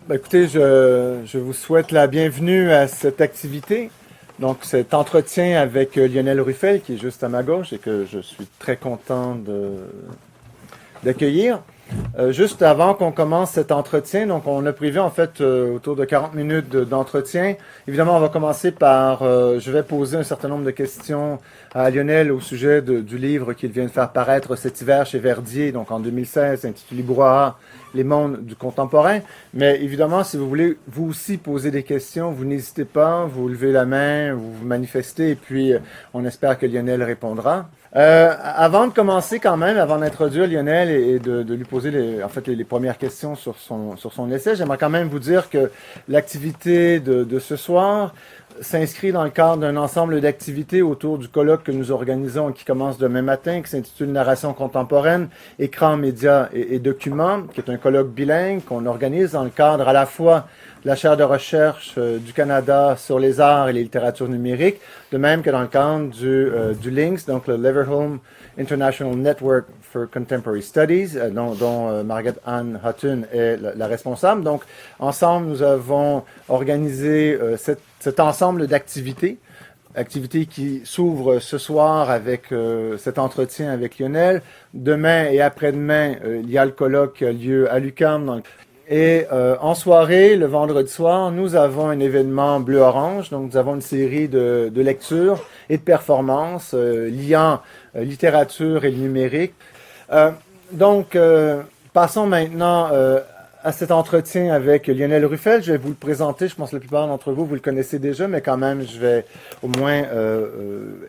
Écoutez, je vous souhaite la bienvenue à cette activité. Donc, cet entretien avec Lionel Ruffel, qui est juste à ma gauche et que je suis très content d'accueillir. Juste avant qu'on commence cet entretien, donc on a prévu en fait autour de 40 minutes d'entretien. Évidemment, on va commencer par, je vais poser un certain nombre de questions à Lionel au sujet du livre qu'il vient de faire paraître cet hiver chez Verdier, donc en 2016, intitulé Brouhaha, les mondes du contemporain. Mais évidemment, si vous voulez vous aussi poser des questions, vous n'hésitez pas, vous levez la main, vous manifestez, et puis on espère que Lionel répondra. Avant de commencer quand même, avant d'introduire Lionel et de lui poser les premières questions sur son essai, j'aimerais quand même vous dire que l'activité de ce soir s'inscrit dans le cadre d'un ensemble d'activités autour du colloque que nous organisons et qui commence demain matin, qui s'intitule Narration contemporaine, écran, médias et documents, qui est un colloque bilingue qu'on organise dans le cadre à la fois de la chaire de recherche du Canada sur les arts et les littératures numériques, de même que dans le cadre du LINCS, donc le Leverhulme International Network for Contemporary Studies, dont Margaret Ann Hutton est la responsable. Donc, ensemble, nous avons organisé cet ensemble d'activités qui s'ouvre ce soir avec cet entretien avec Lionel. Demain et après-demain, il y a le colloque qui a lieu à l'UQAM. Et en soirée, le vendredi soir, nous avons un événement bleu-orange. Donc, nous avons une série de lectures et de performances liant littérature et le numérique. Passons maintenant à cet entretien avec Lionel Ruffel. Je vais vous le présenter. Je pense que la plupart d'entre vous le connaissez déjà, mais quand même, je vais au moins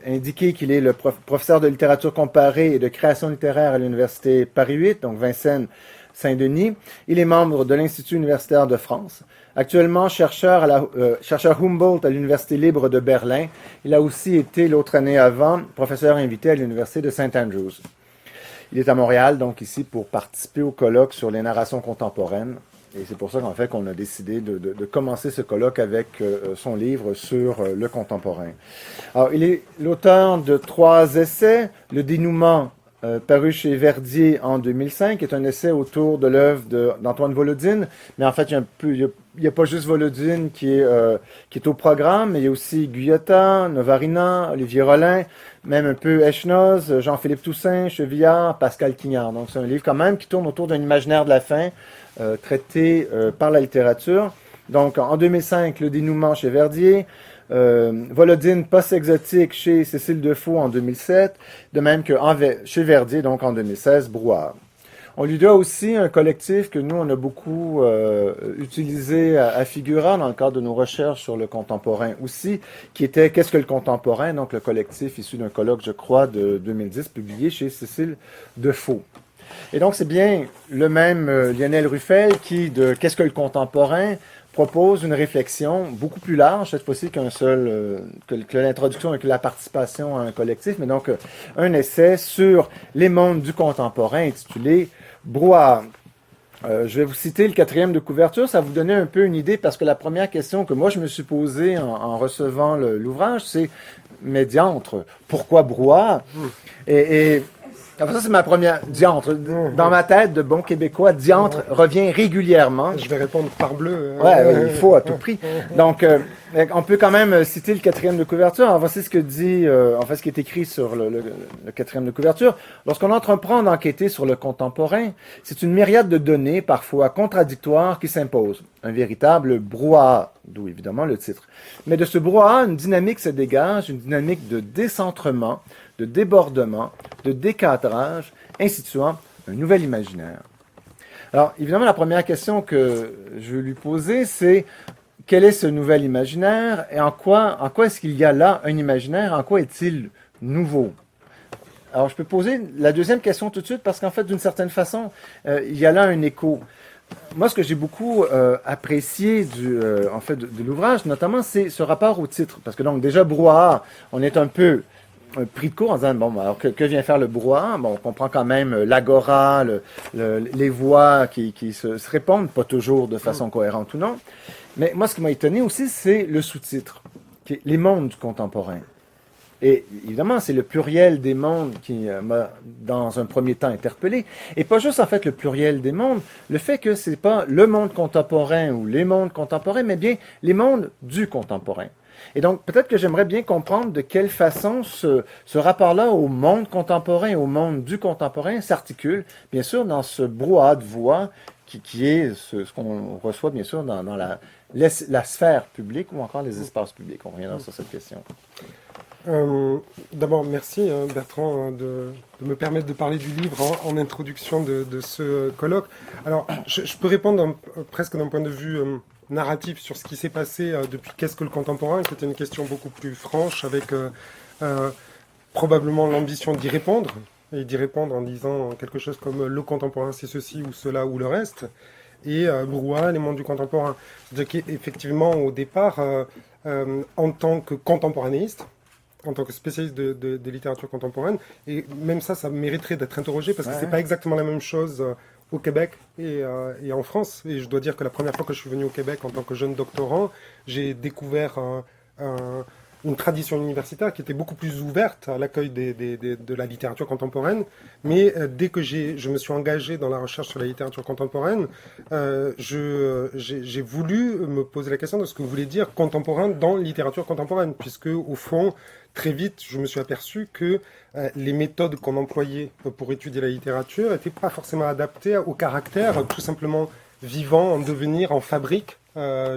indiquer qu'il est le professeur de littérature comparée et de création littéraire à l'Université Paris 8, donc Vincennes Saint-Denis. Il est membre de l'Institut universitaire de France. Actuellement, chercheur Humboldt à l'Université libre de Berlin. Il a aussi été, l'autre année avant, professeur invité à l'Université de St. Andrews. Il est à Montréal, donc ici, pour participer au colloque sur les narrations contemporaines. Et c'est pour ça qu'en fait, qu'on a décidé de commencer ce colloque avec son livre sur le contemporain. Alors, il est l'auteur de 3 essais. Le dénouement, paru chez Verdier en 2005, est un essai autour de l'œuvre d'Antoine Volodine. Mais en fait, il n'y a pas juste Volodine qui est au programme, mais il y a aussi Guyotat, Novarina, Olivier Rollin, même un peu Echnoz, Jean-Philippe Toussaint, Chevillard, Pascal Quignard. Donc c'est un livre quand même qui tourne autour d'un imaginaire de la fin, traité par la littérature. Donc en 2005, Le dénouement chez Verdier, Volodine post-exotique chez Cécile Defaux en 2007, de même que chez Verdier, donc en 2016, Brouhaha. On lui doit aussi un collectif que nous, on a beaucoup utilisé à Figura dans le cadre de nos recherches sur le contemporain aussi, qui était Qu'est-ce que le contemporain? Donc le collectif issu d'un colloque, je crois, de 2010, publié chez Cécile Defaux. Et donc c'est bien le même Lionel Ruffel qui, de Qu'est-ce que le contemporain? Propose une réflexion beaucoup plus large, cette fois-ci qu'un seul, que l'introduction et que la participation à un collectif, mais donc un essai sur les mondes du contemporain intitulé Brouhaha. Je vais vous citer le 4e de couverture, ça va vous donner un peu une idée, parce que la première question que moi je me suis posée en recevant l'ouvrage, c'est mais diantre, pourquoi Brouhaha? Alors ça, c'est ma première diantre. Dans ma tête de bon québécois, diantre revient régulièrement. Je vais répondre parbleu. Ouais, il faut à tout prix. Donc, on peut quand même citer le 4e de couverture. Alors, voici ce que dit, ce qui est écrit sur le 4e de couverture. Lorsqu'on entreprend d'enquêter sur le contemporain, c'est une myriade de données, parfois contradictoires, qui s'imposent. Un véritable brouhaha, d'où évidemment le titre. Mais de ce brouhaha, une dynamique se dégage, une dynamique de décentrement, de débordement, de décadrage, instituant un nouvel imaginaire. Alors, évidemment, la première question que je veux lui poser, c'est quel est ce nouvel imaginaire et en quoi est-ce qu'il y a là un imaginaire, en quoi est-il nouveau? Alors, je peux poser la deuxième question tout de suite parce qu'en fait, d'une certaine façon, il y a là un écho. Moi, ce que j'ai beaucoup apprécié de l'ouvrage, notamment, c'est ce rapport au titre. Parce que donc, déjà, Brouhaha, on est un peu pris de court en disant, bon, alors que vient faire le brouhaha? Bon, on comprend quand même l'agora, les voix qui se répondent, pas toujours de façon cohérente ou non. Mais moi, ce qui m'a étonné aussi, c'est le sous-titre, qui est Les mondes du contemporain. Et évidemment, c'est le pluriel des mondes qui m'a, dans un premier temps, interpellé. Et pas juste, en fait, le pluriel des mondes, le fait que c'est pas le monde contemporain ou les mondes contemporains, mais bien les mondes du contemporain. Et donc, peut-être que j'aimerais bien comprendre de quelle façon ce rapport-là au monde contemporain, au monde du contemporain s'articule, bien sûr, dans ce brouhaha de voix qui est ce qu'on reçoit, bien sûr, dans la sphère publique ou encore les espaces publics. On reviendra sur cette question. D'abord, merci Bertrand de me permettre de parler du livre en introduction de ce colloque. Alors, je peux répondre presque d'un point de vue narratif sur ce qui s'est passé depuis Qu'est-ce que le contemporain, qui était une question beaucoup plus franche, avec probablement l'ambition d'y répondre, et d'y répondre en disant quelque chose comme le contemporain c'est ceci ou cela ou le reste, et brouhaha, les mondes du contemporain. C'est-à-dire qu'effectivement, au départ, en tant que contemporanéiste, en tant que spécialiste de littérature contemporaine, et même ça mériterait d'être interrogé, parce que c'est pas exactement la même chose au Québec et en France. Et je dois dire que la première fois que je suis venu au Québec en tant que jeune doctorant, j'ai découvert une tradition universitaire qui était beaucoup plus ouverte à l'accueil de la littérature contemporaine. Mais dès que je me suis engagé dans la recherche sur la littérature contemporaine, j'ai voulu me poser la question de ce que voulait dire contemporain dans littérature contemporaine, puisque au fond, très vite, je me suis aperçu que les méthodes qu'on employait pour étudier la littérature n'étaient pas forcément adaptées au caractère tout simplement vivant, en devenir, en fabrique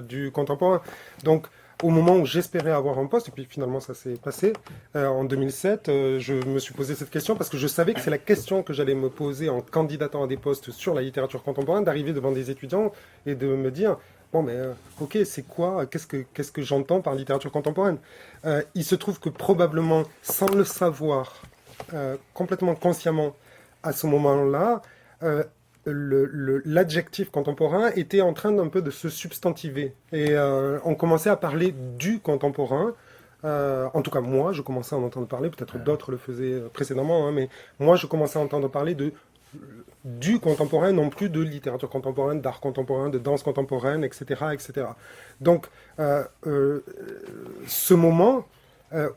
du contemporain. Donc, au moment où j'espérais avoir un poste, et puis finalement ça s'est passé, en 2007, je me suis posé cette question parce que je savais que c'est la question que j'allais me poser en candidatant à des postes sur la littérature contemporaine, d'arriver devant des étudiants et de me dire, bon mais ok, c'est quoi, qu'est-ce que j'entends par littérature contemporaine? Il se trouve que probablement, sans le savoir, complètement consciemment, à ce moment-là, l'adjectif contemporain était en train d'un peu de se substantiver. Et on commençait à parler du contemporain. En tout cas, moi, je commençais à en entendre parler. Peut-être d'autres le faisaient précédemment, hein, mais moi, je commençais à entendre parler du contemporain, non plus de littérature contemporaine, d'art contemporain, de danse contemporaine, etc., etc. Donc, ce moment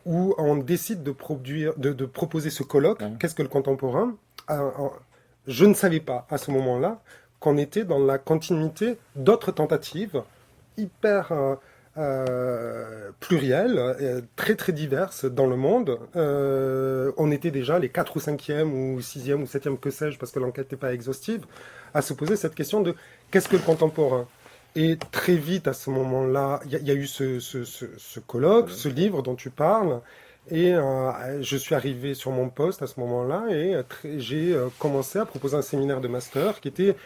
où on décide de proposer ce colloque, qu'est-ce que le contemporain, je ne savais pas à ce moment-là qu'on était dans la continuité d'autres tentatives hyper plurielles, très très diverses dans le monde. On était déjà les 4 ou 5e ou 6e ou 7e, que sais-je, parce que l'enquête n'est pas exhaustive, à se poser cette question de qu'est-ce que le contemporain? Et très vite, à ce moment-là, il y a eu ce colloque, ce livre dont tu parles. Et je suis arrivé sur mon poste à ce moment-là et j'ai commencé à proposer un séminaire de master qui était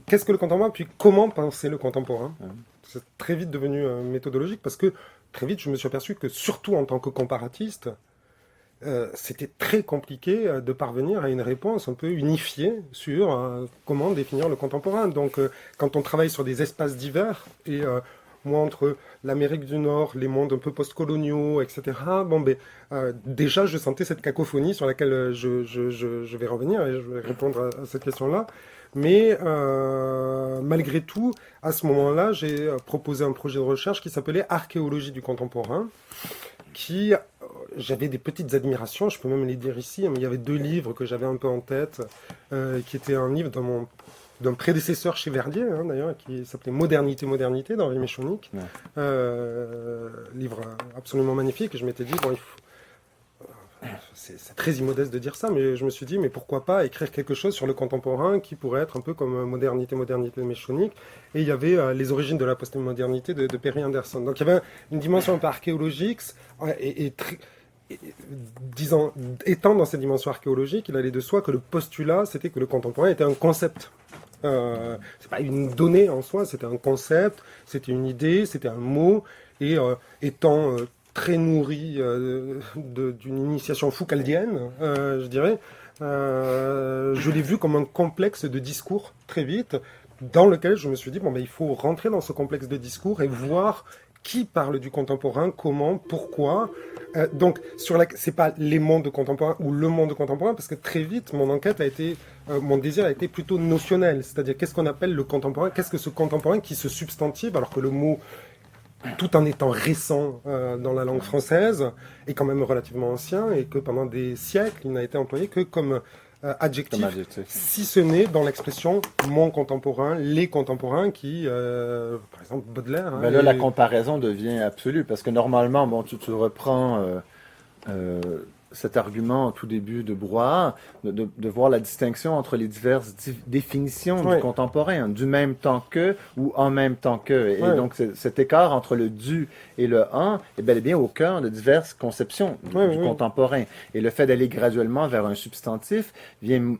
qu'est-ce que le contemporain, puis comment penser le contemporain. C'est très vite devenu méthodologique parce que très vite je me suis aperçu que surtout en tant que comparatiste, c'était très compliqué de parvenir à une réponse un peu unifiée sur comment définir le contemporain. Donc quand on travaille sur des espaces divers et moi, entre l'Amérique du Nord, les mondes un peu post-coloniaux, etc., bon, ben, déjà, je sentais cette cacophonie sur laquelle je vais revenir et je vais répondre à cette question-là. Mais malgré tout, à ce moment-là, j'ai proposé un projet de recherche qui s'appelait Archéologie du contemporain, qui, j'avais des petites admirations, je peux même les dire ici, mais il y avait 2 livres que j'avais un peu en tête, qui étaient un livre d'un prédécesseur chez Verdier, hein, d'ailleurs, qui s'appelait Modernité, Modernité, d'Henri Méchonic. Livre absolument magnifique. Et je m'étais dit, bon, c'est très immodeste de dire ça, mais je me suis dit, mais pourquoi pas écrire quelque chose sur le contemporain qui pourrait être un peu comme Modernité, Modernité de Méchonic. Et il y avait Les origines de la postmodernité de Perry Anderson. Donc il y avait une dimension un peu archéologique disons, étant dans cette dimension archéologique, il allait de soi que le postulat, c'était que le contemporain était un concept. C'est pas une donnée en soi, c'était un concept, c'était une idée, c'était un mot, et étant très nourri d'une initiation foucaldienne, je dirais, je l'ai vu comme un complexe de discours très vite, dans lequel je me suis dit, bon, ben, il faut rentrer dans ce complexe de discours et voir qui parle du contemporain, comment, pourquoi. Donc, c'est pas les mondes contemporains ou le monde contemporain, parce que très vite, mon enquête a été, mon désir a été plutôt notionnel, c'est-à-dire qu'est-ce qu'on appelle le contemporain, qu'est-ce que ce contemporain qui se substantive, alors que le mot tout en étant récent dans la langue française, est quand même relativement ancien et que pendant des siècles, il n'a été employé que comme adjectif, si ce n'est dans l'expression mon contemporain, les contemporains qui, par exemple, Baudelaire. Mais là, la comparaison devient absolue parce que normalement, bon, tu reprends cet argument au tout début de Brouhaha, de voir la distinction entre les diverses définitions du contemporain, du même temps que ou en même temps que. Et donc, cet écart entre le du et le en est bel et bien au cœur de diverses conceptions du contemporain. Et le fait d'aller graduellement vers un substantif vient...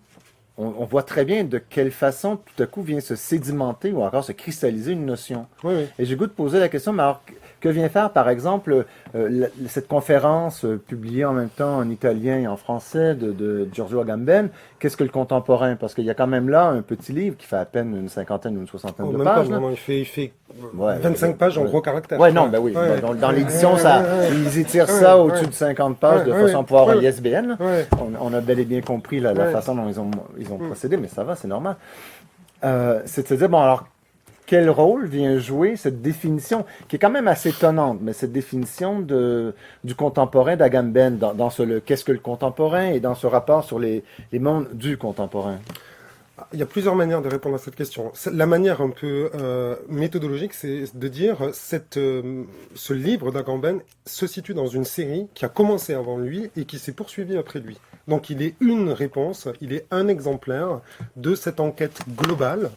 On voit très bien de quelle façon tout à coup vient se sédimenter ou encore se cristalliser une notion. Et j'ai goût de poser la question, mais alors que vient faire par exemple cette conférence publiée en même temps en italien et en français de Giorgio Agamben? Qu'est-ce que le contemporain? Parce qu'il y a quand même là un petit livre qui fait à peine une cinquantaine ou une soixantaine de pages. Pas, il fait 25 pages en gros caractères. Dans l'édition, ils étirent ça au-dessus de 50 pages de façon à pouvoir avoir l'ISBN. On a bel et bien compris la façon dont ils ont procédé, mais ça va, c'est normal. C'est de se dire, bon, alors, quel rôle vient jouer cette définition, qui est quand même assez étonnante, mais cette définition du contemporain d'Agamben, dans qu'est-ce que le contemporain, et dans ce rapport sur les mondes du contemporain? Il y a plusieurs manières de répondre à cette question. La manière un peu méthodologique, c'est de dire ce livre d'Agamben se situe dans une série qui a commencé avant lui et qui s'est poursuivie après lui. Donc il est une réponse, il est un exemplaire de cette enquête globale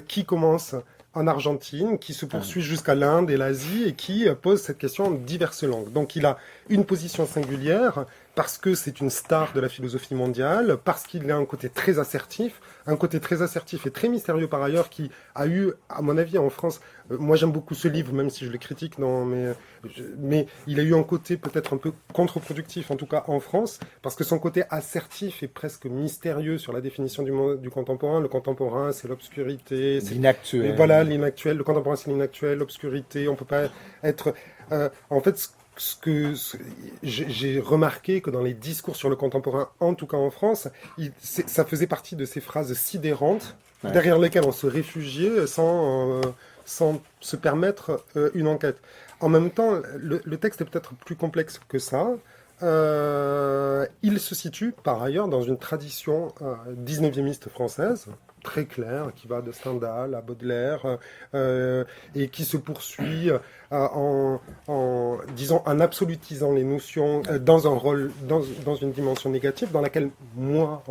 qui commence en Argentine, qui se poursuit jusqu'à l'Inde et l'Asie et qui pose cette question en diverses langues. Donc il a une position singulière parce que c'est une star de la philosophie mondiale, parce qu'il a un côté très assertif et très mystérieux par ailleurs, qui a eu, à mon avis, en France, moi j'aime beaucoup ce livre, même si je le critique, mais il a eu un côté peut-être un peu contre-productif, en tout cas en France, parce que son côté assertif est presque mystérieux sur la définition du contemporain. Le contemporain, c'est l'obscurité, c'est l'inactuel. Voilà, l'inactuel. Le contemporain, c'est l'inactuel, l'obscurité. On peut pas être... en fait, j'ai remarqué que dans les discours sur le contemporain, en tout cas en France, ça faisait partie de ces phrases sidérantes derrière lesquelles on se réfugiait sans se permettre une enquête. En même temps, le texte est peut-être plus complexe que ça. Il se situe par ailleurs dans une tradition 19e française, très claire, qui va de Stendhal à Baudelaire, et qui se poursuit en absolutisant les notions dans un rôle, dans une dimension négative, dans laquelle moi,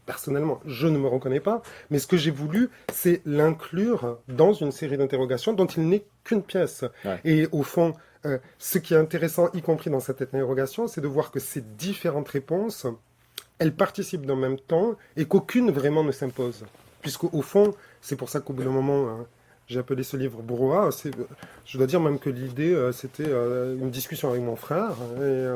personnellement, je ne me reconnais pas, mais ce que j'ai voulu, c'est l'inclure dans une série d'interrogations dont il n'est qu'une pièce. Et au fond, ce qui est intéressant, y compris dans cette interrogation, c'est de voir que ces différentes réponses, elles participent d'un même temps et qu'aucune vraiment ne s'impose. Puisqu'au fond, c'est pour ça qu'au bout d'un moment, j'ai appelé ce livre Brouhaha. Je dois dire même que l'idée, c'était une discussion avec mon frère. Et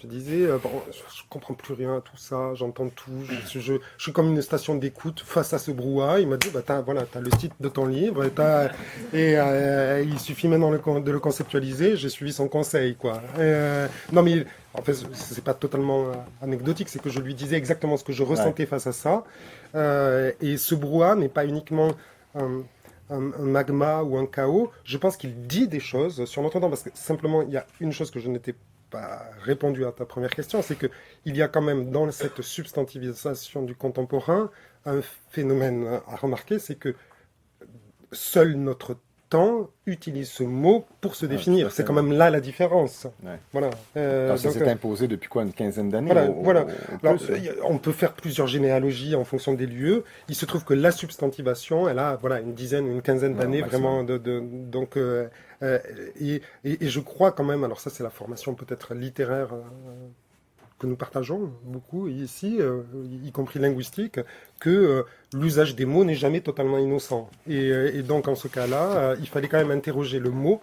je disais, je comprends plus rien à tout ça, j'entends tout. Je suis comme une station d'écoute face à ce brouhaha. Il m'a dit, t'as le titre de ton livre et il suffit maintenant de le conceptualiser. J'ai suivi son conseil, quoi. Non, mais en fait, c'est pas totalement anecdotique, c'est que je lui disais exactement ce que je ressentais face à ça. Et ce brouhaha n'est pas uniquement un magma ou un chaos. Je pense qu'il dit des choses sur notre temps, parce que simplement, il y a une chose que je n'étais pas répondu à ta première question, c'est que il y a quand même dans cette substantivisation du contemporain un phénomène à remarquer, c'est que seul notre temps utilise ce mot pour se définir. C'est quand même là la différence. Voilà. Ça s'est imposé depuis quoi, une quinzaine d'années? Voilà. Alors, on peut faire plusieurs généalogies en fonction des lieux. Il se trouve que la substantivation, elle a une dizaine, une quinzaine d'années vraiment. Donc, et je crois quand même, alors ça c'est la formation peut-être littéraire que nous partageons beaucoup ici, y compris linguistique, que l'usage des mots n'est jamais totalement innocent. Et donc, en ce cas-là, il fallait quand même interroger le mot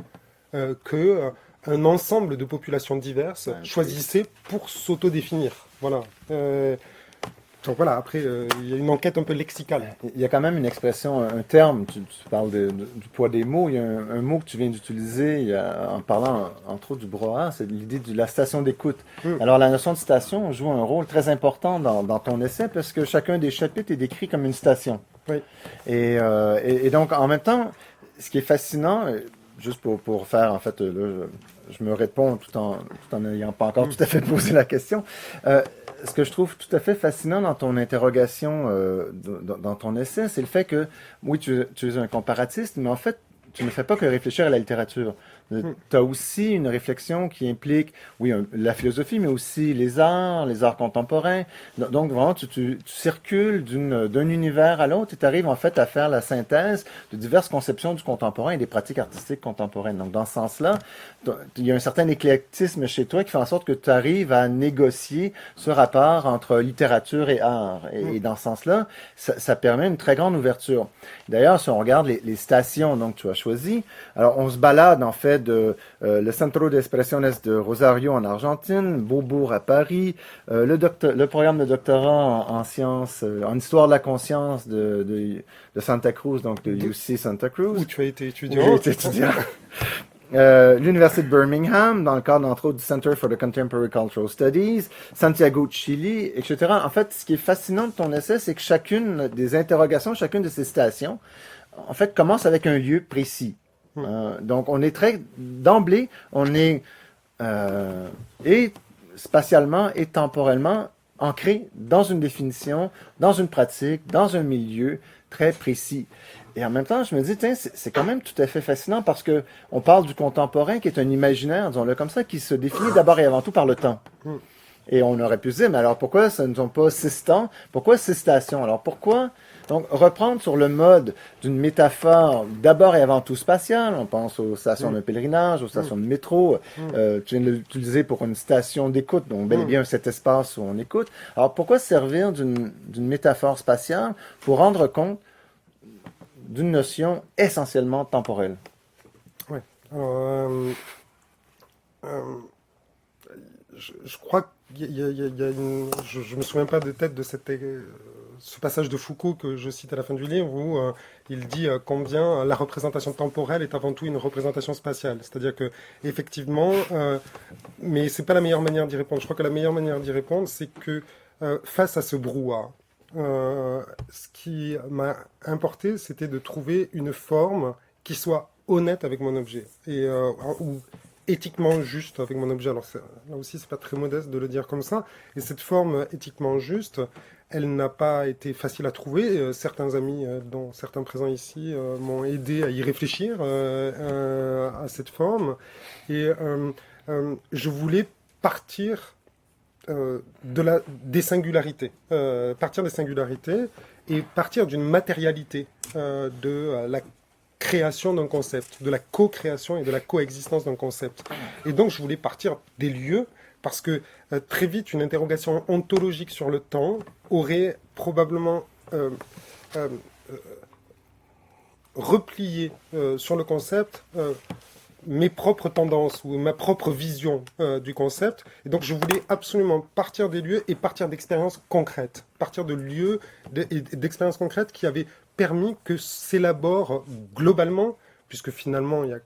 que un ensemble de populations diverses choisissaient pour s'autodéfinir. Voilà. Donc voilà, après, il y a une enquête un peu lexicale. Il y a quand même une expression, un terme, tu parles du poids des mots, il y a un mot que tu viens d'utiliser en parlant entre autres du brouhaha, c'est l'idée de la station d'écoute. Alors la notion de station joue un rôle très important dans ton essai parce que chacun des chapitres est décrit comme une station. Oui. Et donc en même temps, ce qui est fascinant, juste pour faire, en fait, là, je me réponds tout en n'ayant pas encore tout à fait posé la question. Ce que je trouve tout à fait fascinant dans ton interrogation, dans ton essai, c'est le fait que, oui, tu es un comparatiste, mais en fait, tu ne fais pas que réfléchir à la littérature. Tu as aussi une réflexion qui implique, oui, la philosophie, mais aussi les arts contemporains. Donc, vraiment, tu circules d'un univers à l'autre et tu arrives en fait à faire la synthèse de diverses conceptions du contemporain et des pratiques artistiques contemporaines. Donc, dans ce sens-là, il y a un certain éclectisme chez toi qui fait en sorte que tu arrives à négocier ce rapport entre littérature et art. Et dans ce sens-là, ça permet une très grande ouverture. D'ailleurs, si on regarde les stations donc tu as choisi, alors on se balade en fait de le Centro de Expresiones de Rosario en Argentine, Beaubourg à Paris, le programme de doctorat en sciences, en histoire de la conscience de Santa Cruz, donc de UC Santa Cruz. Où tu as été Où étudiant. j'ai été étudiant. L'Université de Birmingham, dans le cadre entre autres du Center for the Contemporary Cultural Studies, Santiago de Chili, etc. En fait, ce qui est fascinant de ton essai, c'est que chacune des interrogations, chacune de ces stations, en fait, commence avec un lieu précis. Donc, on est d'emblée, on est et spatialement et temporellement ancré dans une définition, dans une pratique, dans un milieu très précis. Et en même temps, je me dis, tiens, c'est quand même tout à fait fascinant parce que on parle du contemporain qui est un imaginaire, disons-le comme ça, qui se définit d'abord et avant tout par le temps. Et on aurait pu se dire, mais alors pourquoi ce ne sont pas 6 temps? Pourquoi 6 stations? Alors pourquoi? Donc, reprendre sur le mode d'une métaphore d'abord et avant tout spatiale, on pense aux stations de pèlerinage, aux stations de métro, tu viens de l'utiliser pour une station d'écoute, donc bel et bien cet espace où on écoute. Alors pourquoi servir d'une métaphore spatiale pour rendre compte d'une notion essentiellement temporelle? Ouais. Alors, je crois qu'il y a une... Je me souviens pas de tête de ce passage de Foucault que je cite à la fin du livre où il dit combien la représentation temporelle est avant tout une représentation spatiale. C'est-à-dire que effectivement, mais c'est pas la meilleure manière d'y répondre. Je crois que la meilleure manière d'y répondre, c'est que face à ce brouhaha, ce qui m'a importé, c'était de trouver une forme qui soit honnête avec mon objet et ou éthiquement juste avec mon objet. Alors là aussi, c'est pas très modeste de le dire comme ça. Et cette forme éthiquement juste, elle n'a pas été facile à trouver. Certains amis, dont certains présents ici, m'ont aidé à y réfléchir à cette forme. Et je voulais partir des singularités, partir des singularités et partir d'une matérialité de la création d'un concept, de la co-création et de la coexistence d'un concept. Et donc je voulais partir des lieux parce que très vite une interrogation ontologique sur le temps aurait probablement replié sur le concept mes propres tendances ou ma propre vision du concept. Et donc, je voulais absolument partir des lieux et partir d'expériences concrètes. Partir de lieux et d'expériences concrètes qui avaient permis que s'élabore globalement, puisque finalement, il y a,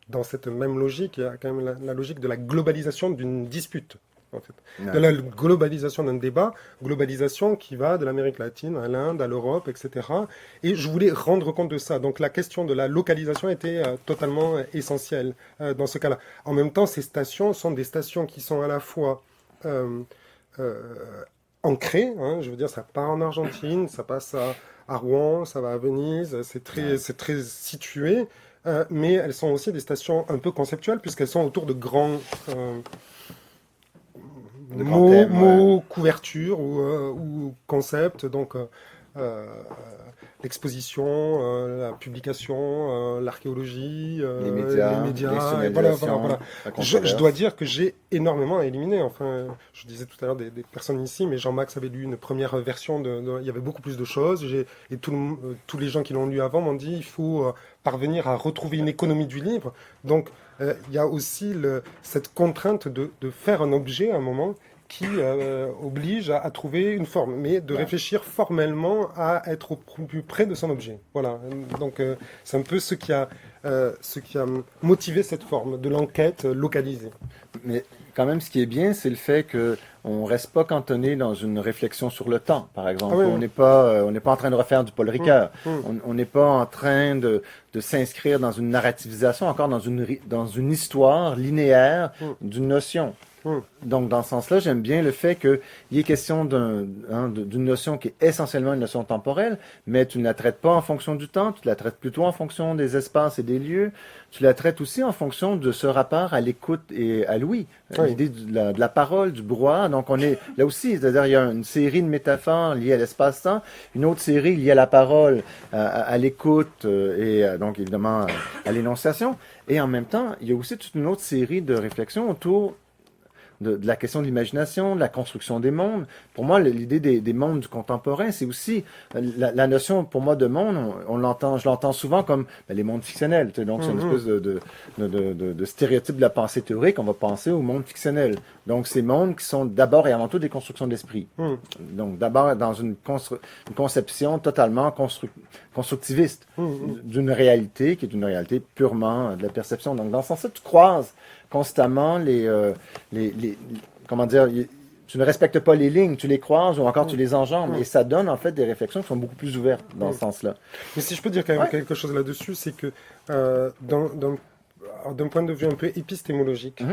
dans cette même logique, il y a quand même la logique de la globalisation d'une dispute. En fait. De la globalisation d'un débat, globalisation qui va de l'Amérique latine à l'Inde, à l'Europe, etc. Et je voulais rendre compte de ça. Donc la question de la localisation était totalement essentielle dans ce cas-là. En même temps, ces stations sont des stations qui sont à la fois ancrées. Je veux dire, ça part en Argentine, ça passe à Rouen, ça va à Venise, c'est très situé. Mais elles sont aussi des stations un peu conceptuelles puisqu'elles sont autour de grands... mots, couverture ou concept, donc l'exposition, la publication, l'archéologie, les médias, et voilà. Je dois dire que j'ai énormément à éliminer. Enfin, je disais tout à l'heure des personnes ici, mais Jean-Max avait lu une première version, il y avait beaucoup plus de choses, et tous les gens qui l'ont lu avant m'ont dit il faut parvenir à retrouver une économie du livre. Donc, il y a aussi cette contrainte de faire un objet à un moment qui oblige à trouver une forme, mais de réfléchir formellement à être au plus près de son objet. Voilà. Donc c'est un peu ce qui a motivé cette forme de l'enquête localisée. Mais quand même, ce qui est bien, c'est le fait que on reste pas cantonné dans une réflexion sur le temps, par exemple. Ah oui, On n'est pas en train de refaire du Paul Ricoeur. mm. On n'est pas en train de s'inscrire dans une narrativisation, encore dans une histoire linéaire d'une notion. Donc, dans ce sens-là, j'aime bien le fait qu'il y ait question d'une notion qui est essentiellement une notion temporelle, mais tu ne la traites pas en fonction du temps, tu la traites plutôt en fonction des espaces et des lieux. Tu la traites aussi en fonction de ce rapport à l'écoute et à l'ouïe, l'idée de la parole, du brouhaha. Donc, on est là aussi, c'est-à-dire il y a une série de métaphores liées à l'espace-temps, une autre série liée à la parole, à l'écoute donc évidemment à l'énonciation. Et en même temps, il y a aussi toute une autre série de réflexions autour de la question de l'imagination, de la construction des mondes. Pour moi, l'idée des mondes du contemporain, c'est aussi la notion, pour moi, de monde, je l'entends souvent comme les mondes fictionnels. Tu sais, donc, c'est une espèce de stéréotype de la pensée théorique. On va penser au monde fictionnel. Donc, ces mondes qui sont d'abord et avant tout des constructions d'esprit. Donc, d'abord dans une conception totalement constructiviste d'une réalité qui est une réalité purement de la perception. Donc, dans ce sens-là, tu croises constamment comment dire, tu ne respectes pas les lignes, tu les croises ou encore tu les enjambes. Et ça donne en fait des réflexions qui sont beaucoup plus ouvertes dans ce sens-là. Mais si je peux dire quand même quelque chose là-dessus, c'est que d'un point de vue un peu épistémologique,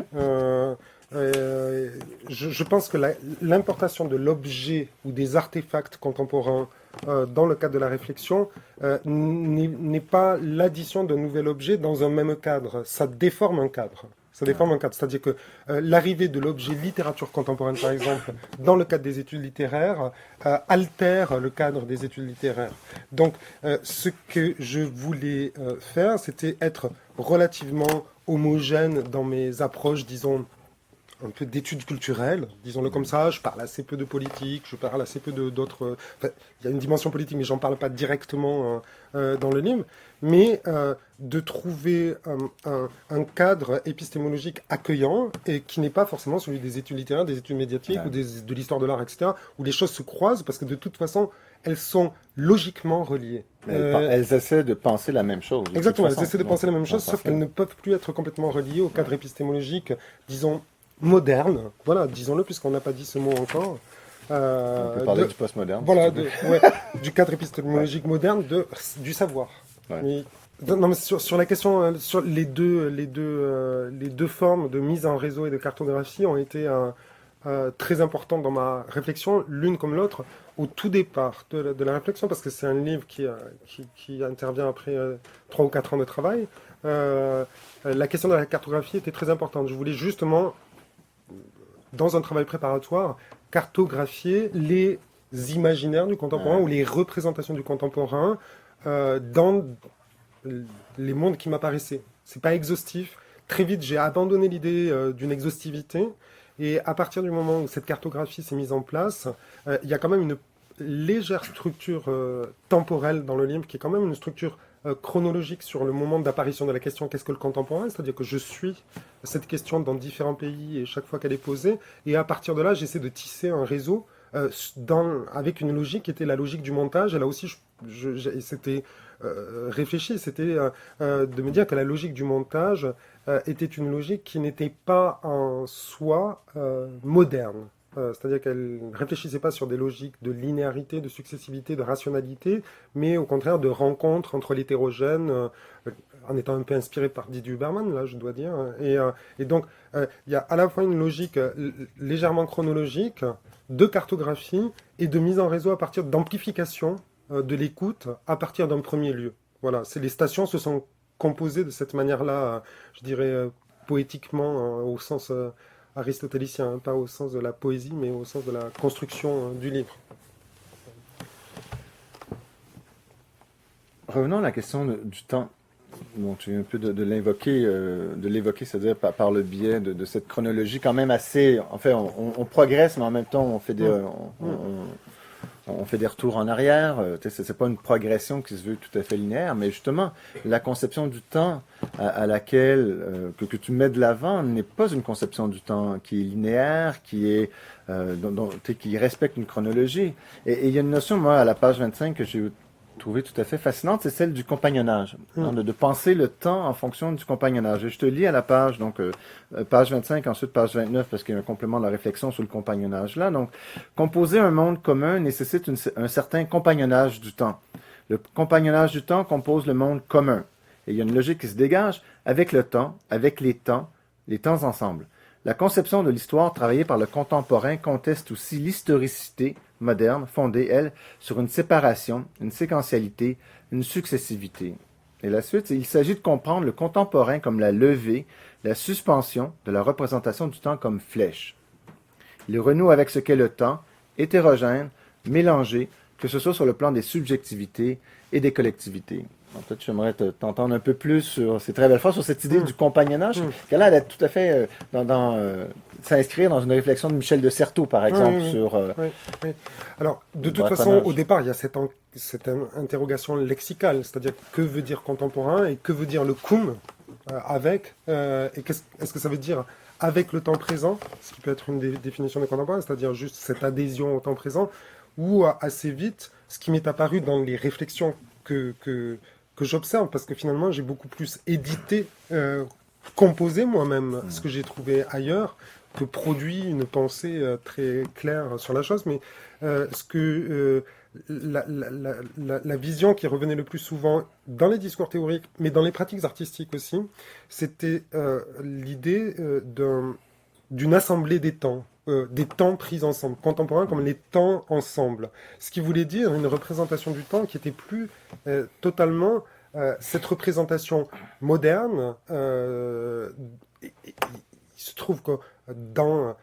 je pense que l'importation de l'objet ou des artefacts contemporains dans le cadre de la réflexion n'est pas l'addition d'un nouvel objet dans un même cadre. Ça déforme un cadre. Ça déforme un cadre. C'est-à-dire que l'arrivée de l'objet littérature contemporaine, par exemple, dans le cadre des études littéraires, altère le cadre des études littéraires. Donc, ce que je voulais faire, c'était être relativement homogène dans mes approches, disons, un peu d'études culturelles, disons-le comme ça. Je parle assez peu de politique, je parle assez peu d'autres... Enfin, il y a une dimension politique, mais j'en parle pas directement dans le livre. Mais de trouver un cadre épistémologique accueillant et qui n'est pas forcément celui des études littéraires, des études médiatiques ou de l'histoire de l'art, etc., où les choses se croisent parce que de toute façon, elles sont logiquement reliées. Elles essaient de penser la même chose. Exactement, elles essaient de penser la même chose, sauf qu'elles ne peuvent plus être complètement reliées au cadre épistémologique, disons, moderne, voilà, disons-le, puisqu'on n'a pas dit ce mot encore. On peut parler du postmoderne. Voilà, du cadre épistémologique moderne du savoir. Ouais. Mais, non, mais sur la question, sur les deux formes de mise en réseau et de cartographie ont été très importantes dans ma réflexion, l'une comme l'autre, au tout départ de la réflexion, parce que c'est un livre qui intervient après 3 ou 4 ans de travail. La question de la cartographie était très importante. Je voulais justement, dans un travail préparatoire, cartographier les imaginaires du contemporain ou les représentations du contemporain dans les mondes qui m'apparaissaient. C'est pas exhaustif. Très vite, j'ai abandonné l'idée d'une exhaustivité. Et à partir du moment où cette cartographie s'est mise en place, il y a quand même une légère structure temporelle dans le livre, qui est quand même une structure chronologique sur le moment d'apparition de la question qu'est-ce que le contemporain, c'est-à-dire que je suis cette question dans différents pays et chaque fois qu'elle est posée, et à partir de là, j'essaie de tisser un réseau avec une logique qui était la logique du montage. Et là aussi, c'était réfléchi, c'était de me dire que la logique du montage était une logique qui n'était pas en soi moderne. C'est-à-dire qu'elle ne réfléchissait pas sur des logiques de linéarité, de successivité, de rationalité, mais au contraire de rencontre entre l'hétérogène, en étant un peu inspiré par Didier Huberman, là, je dois dire. Et donc, il y a à la fois une logique légèrement chronologique, de cartographie et de mise en réseau à partir d'amplification de l'écoute à partir d'un premier lieu. Voilà, les stations se sont composées de cette manière-là, je dirais poétiquement, au sens aristotélicien, pas au sens de la poésie, mais au sens de la construction du livre. Revenons à la question du temps. Bon, tu viens un peu de l'évoquer, c'est-à-dire par le biais de cette chronologie quand même assez... En fait, on progresse, mais en même temps, on fait on fait des retours en arrière. C'est pas une progression qui se veut tout à fait linéaire, mais justement, la conception du temps à laquelle que tu mets de l'avant n'est pas une conception du temps qui est linéaire, qui respecte une chronologie. Et il y a une notion, moi, à la page 25 que j'ai trouvée tout à fait fascinante, c'est celle du compagnonnage, de penser le temps en fonction du compagnonnage. Et je te lis à la page, donc page 25, ensuite page 29, parce qu'il y a un complément de la réflexion sur le compagnonnage là. Donc, composer un monde commun nécessite un certain compagnonnage du temps. Le compagnonnage du temps compose le monde commun. Et il y a une logique qui se dégage avec le temps, avec les temps ensemble. La conception de l'histoire travaillée par le contemporain conteste aussi l'historicité moderne, fondée, elle, sur une séparation, une séquentialité, une successivité. Et la suite, il s'agit de comprendre le contemporain comme la levée, la suspension de la représentation du temps comme flèche. Il renoue avec ce qu'est le temps, hétérogène, mélangé, que ce soit sur le plan des subjectivités et des collectivités. Peut-être j'aimerais t'entendre un peu plus sur ces très belles phrases, sur cette idée du compagnonnage, qui a l'air d'être tout à fait s'inscrire dans une réflexion de Michel de Certeau, par exemple, sur... Oui. Alors, de toute façon, au départ, il y a cette interrogation lexicale, c'est-à-dire que veut dire contemporain et que veut dire le cum avec, et est-ce que ça veut dire avec le temps présent, ce qui peut être une définition de contemporain, c'est-à-dire juste cette adhésion au temps présent, ou assez vite, ce qui m'est apparu dans les réflexions que j'observe, parce que finalement j'ai beaucoup plus édité, composé moi-même ce que j'ai trouvé ailleurs, que produit une pensée très claire sur la chose, mais la vision qui revenait le plus souvent dans les discours théoriques, mais dans les pratiques artistiques aussi, c'était l'idée d'une assemblée des temps pris ensemble, contemporains comme les temps ensemble. Ce qui voulait dire une représentation du temps qui était plus totalement cette représentation moderne. Il se trouve que dans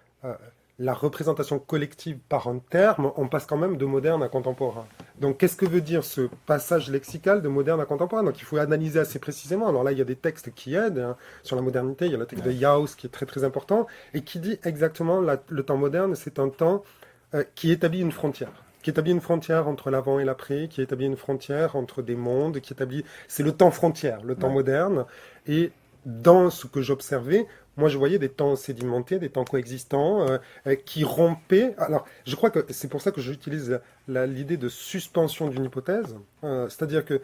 la représentation collective par un terme, on passe quand même de moderne à contemporain. Donc, qu'est-ce que veut dire ce passage lexical de moderne à contemporain? Donc, il faut analyser assez précisément. Alors là, il y a des textes qui aident sur la modernité. Il y a le texte de Jauss qui est très très important et qui dit exactement le temps moderne, c'est un temps qui établit une frontière. Qui établit une frontière entre l'avant et l'après, qui établit une frontière entre des mondes, c'est le temps frontière, le temps moderne. Et dans ce que j'observais, moi, je voyais des temps sédimentés, des temps coexistants, qui rompaient. Alors, je crois que c'est pour ça que j'utilise l'idée de suspension d'une hypothèse. C'est-à-dire que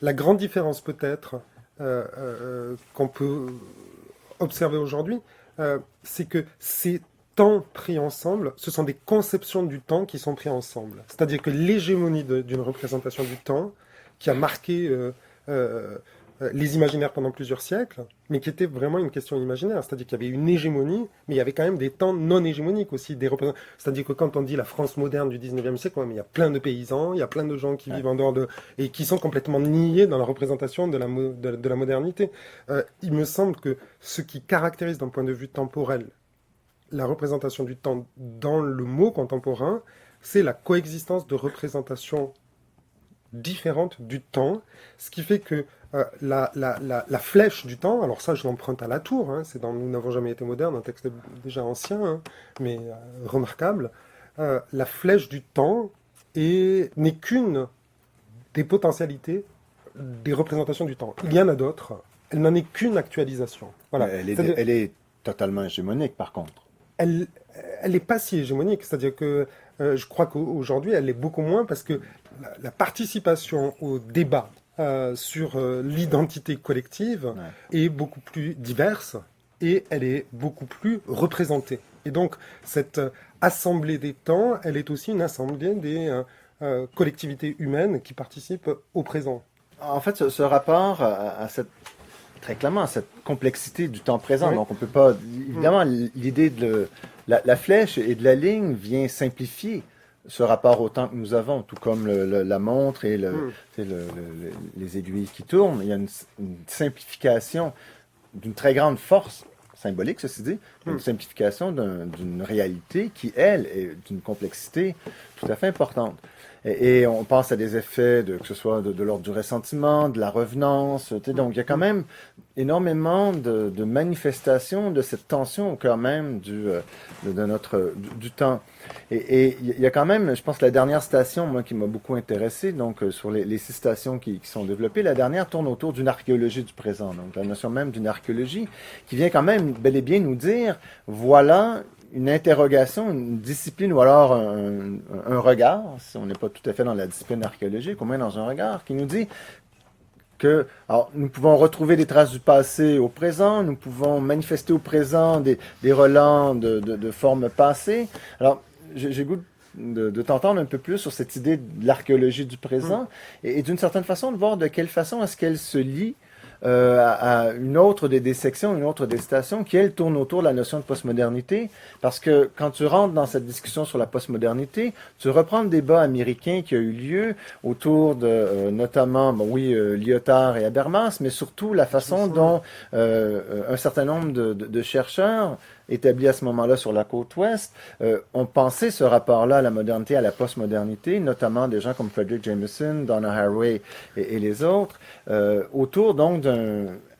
la grande différence peut-être qu'on peut observer aujourd'hui, c'est que ces temps pris ensemble, ce sont des conceptions du temps qui sont pris ensemble. C'est-à-dire que l'hégémonie d'une représentation du temps qui a marqué les imaginaires pendant plusieurs siècles, mais qui était vraiment une question imaginaire. C'est-à-dire qu'il y avait une hégémonie, mais il y avait quand même des temps non hégémoniques aussi. C'est-à-dire que quand on dit la France moderne du 19e siècle, il y a plein de paysans, il y a plein de gens qui vivent en dehors et qui sont complètement niés dans la représentation de la modernité. Il me semble que ce qui caractérise d'un point de vue temporel la représentation du temps dans le mot contemporain, c'est la coexistence de représentations différentes du temps, ce qui fait que la flèche du temps, alors ça je l'emprunte à Latour, c'est dans Nous n'avons jamais été modernes, un texte déjà ancien, mais remarquable, la flèche du temps n'est qu'une des potentialités des représentations du temps. Il y en a d'autres, elle n'en est qu'une actualisation. Voilà. Elle est totalement hégémonique par contre. Elle n'est pas si hégémonique, c'est-à-dire que je crois qu'aujourd'hui elle l'est beaucoup moins parce que la participation au débat sur l'identité collective est beaucoup plus diverse et elle est beaucoup plus représentée. Et donc cette assemblée des temps, elle est aussi une assemblée des collectivités humaines qui participent au présent. En fait, ce rapport à cette très clairement cette complexité du temps présent. Oui. Donc, on peut pas... Évidemment, l'idée de la flèche et de la ligne vient simplifier ce rapport au temps que nous avons, tout comme la montre et les aiguilles qui tournent. Il y a une simplification d'une très grande force symbolique, ceci dit, une simplification d'une réalité qui, elle, est d'une complexité tout à fait importante. Et on pense à des effets que ce soit de l'ordre du ressentiment, de la revenance. Donc, il y a quand même énormément de manifestations de cette tension au cœur même du temps. Et il y a quand même, je pense, la dernière station, moi, qui m'a beaucoup intéressé, donc sur les 6 stations qui sont développées, la dernière tourne autour d'une archéologie du présent. Donc, la notion même d'une archéologie qui vient quand même bel et bien nous dire, voilà une interrogation, une discipline ou alors un regard, si on n'est pas tout à fait dans la discipline archéologique, au moins dans un regard, qui nous dit alors, nous pouvons retrouver des traces du passé au présent, nous pouvons manifester au présent des relents de formes passées. Alors, j'ai goût de t'entendre un peu plus sur cette idée de l'archéologie du présent et d'une certaine façon de voir de quelle façon est-ce qu'elle se lie à une autre des sections, une autre des stations qui, elle, tourne autour de la notion de postmodernité. Parce que quand tu rentres dans cette discussion sur la postmodernité, tu reprends le débat américain qui a eu lieu autour de, notamment, Lyotard et Habermas, mais surtout la façon dont un certain nombre de chercheurs établis à ce moment-là sur la côte ouest, ont pensé ce rapport-là à la modernité, à la postmodernité, notamment des gens comme Frederick Jameson, Donna Haraway et les autres, autour donc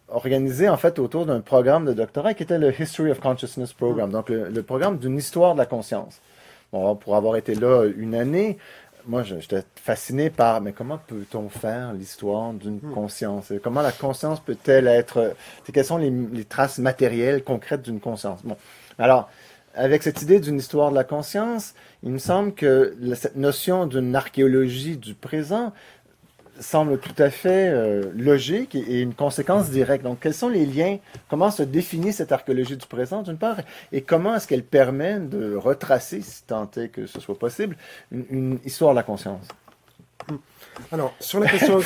organisé en fait autour d'un programme de doctorat qui était le History of Consciousness Program, donc le programme d'une histoire de la conscience. Bon, pour avoir été là une année, moi, j'étais fasciné par, mais comment peut-on faire l'histoire d'une conscience? Comment la conscience peut-elle être... Quelles sont les traces matérielles, concrètes d'une conscience? Bon, alors, avec cette idée d'une histoire de la conscience, il me semble que cette notion d'une archéologie du présent semble tout à fait logique et une conséquence directe. Donc, quels sont les liens? Comment se définit cette archéologie du présent, d'une part, et comment est-ce qu'elle permet de retracer, si tant est que ce soit possible, une histoire de la conscience? Alors, sur la question,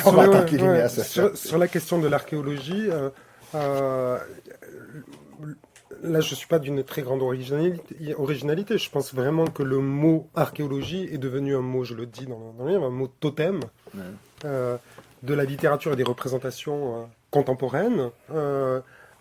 sur la question de l'archéologie, là, je suis pas d'une très grande originalité. Je pense vraiment que le mot archéologie est devenu un mot, je le dis dans le livre, un mot totem de la littérature et des représentations contemporaines.